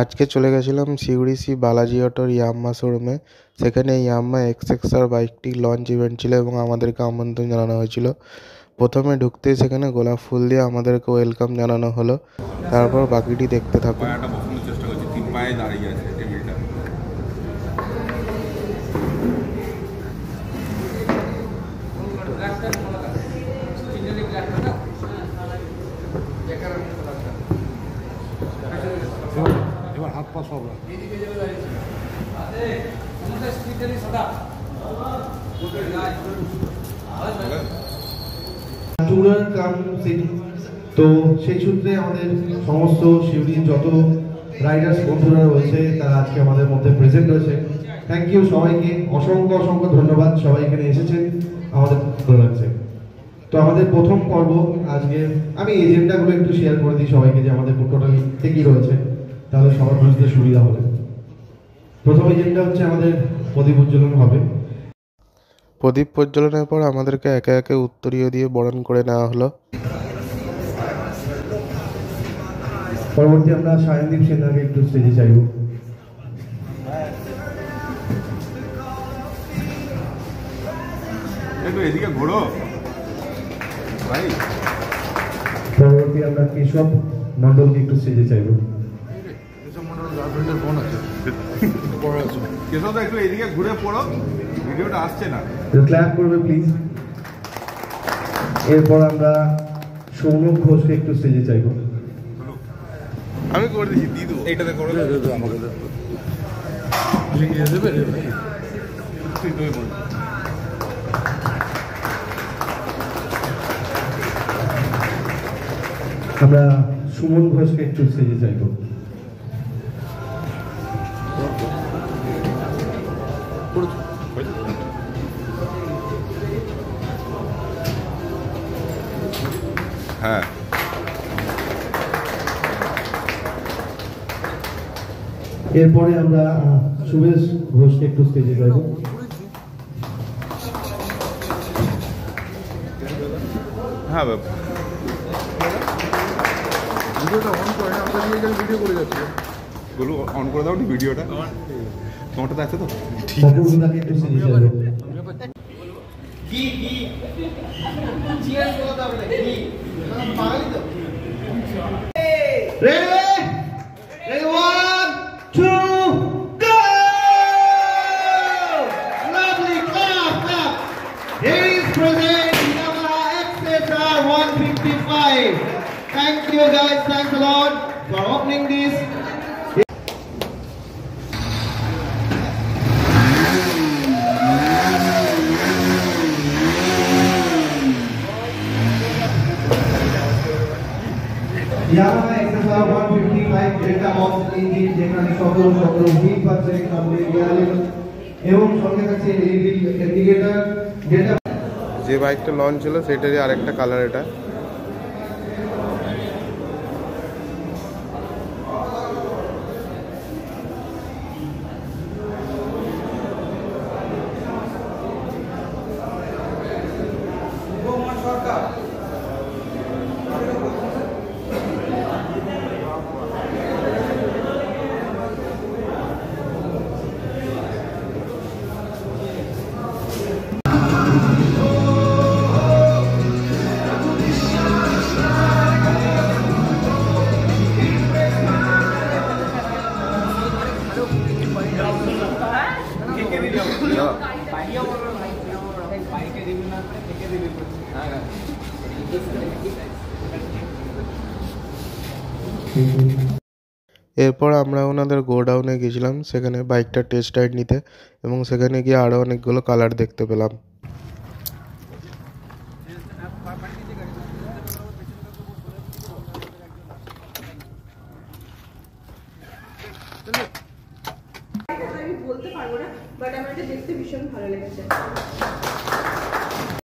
আজকে চলে গেছিলাম সিউড়ি শ্রী বালাজি অটোর ইয়ামাহা শোরুমে। সেখানে ইয়ামাহা এক্সএক্সআর বাইকটি লঞ্চ ইভেন্ট ছিল এবং আমাদেরকে আমন্ত্রণ জানানো হয়েছিল। প্রথমে ঢুকতেই সেখানে গোলাপ ফুল দিয়ে আমাদেরকে ওয়েলকাম জানানো হলো। তারপর বাকিটি দেখতে থাকুন। চেষ্টা করছি, 3 পায়ে দাঁড়িয়ে আছে টেবিলটা। এবার হাত পা সব তো সেই সূত্রে আমাদের সমস্ত শিউরির যত রাইডার্স বন্ধুরা রয়েছে তারা আজকে আমাদের মধ্যে প্রেজেন্ট রয়েছে। থ্যাংক ইউ সবাইকে, অসংখ্য অসংখ্য ধন্যবাদ। সবাই এখানে এসেছেন, আমাদের ভালো লাগছে। তো আমাদের প্রথম পর্ব আজকে আমি এজেন্ডাগুলো একটু শেয়ার করে দিই সবাইকে, যে আমাদের টোটাল কি রয়েছে, তাহলে সবার বুঝতে সুবিধা হবে। প্রথম এজেন্ডা হচ্ছে আমাদের প্রদীপ উজ্জ্বলন হবে। প্রদীপ প্রজ্বলনের পর আমাদেরকে একে একে উত্তরীয় দিয়ে বরণ করে নেওয়া হলো। পরবর্তী আমরা সায়নদীপ সিনহাকে একটু স্টেজে চাইব। এদিকে ঘোরো ভাই। পরবর্তী আমরা কেশব মন্ডলকে একটু স্টেজে চাইব। কেশব একটু এদিকে ঘুরে পড়ো, ভিডিওটা আসছে না, ক্ল্যাপ করবে প্লিজ। এরপর আমরা সৌনক ঘোষকে একটু স্টেজে চাইব। আমি করে দিচ্ছি, দিদু এইটাতে করে আমাকে আমরা সুমন ঘোষকে একটু স্টেজে চাইব। হ্যাঁ, এরপরে আমরা সুবেশ ঘোষকে একটু স্টেজে চাইব। হ্যাঁ ভিডিওটা অন করে আমরা নিয়ে গেলে ভিডিও করে যাচ্ছি। বলু অন করে দাও নি ভিডিওটা, তোমারটা তো আছে তো? অপূর্বতাকে একটু স্টেজে চাইব। কি চিয়ার্স করতে হবে না, কি পাগল তো। Ready ready 1 2 go! Lovely clap clap. Here is present Yamaha XSR 155. Thank you guys, thanks a lot for opening this. Yamaha XSR 155 data of engine, যেখানে 17 হুইল পাচ্ছে কমপ্লিট গিয়ারিং এবং সঙ্গে আছে এলইডি ইন্ডিকেটর। যেটা যে বাইকটা লঞ্চ ছিল সেটারই আরেকটা কালার এটা। এরপর আমরা ওনাদের গোডাউনে গেছিলাম, সেখানে বাইকটা টেস্ট রাইড নিতে, এবং সেখানে গিয়ে আরও অনেকগুলো কালার দেখতে পেলাম। আমি বলতে পারবো না, বাট আমার এটা দেখতে ভীষণ ভালো লেগেছে।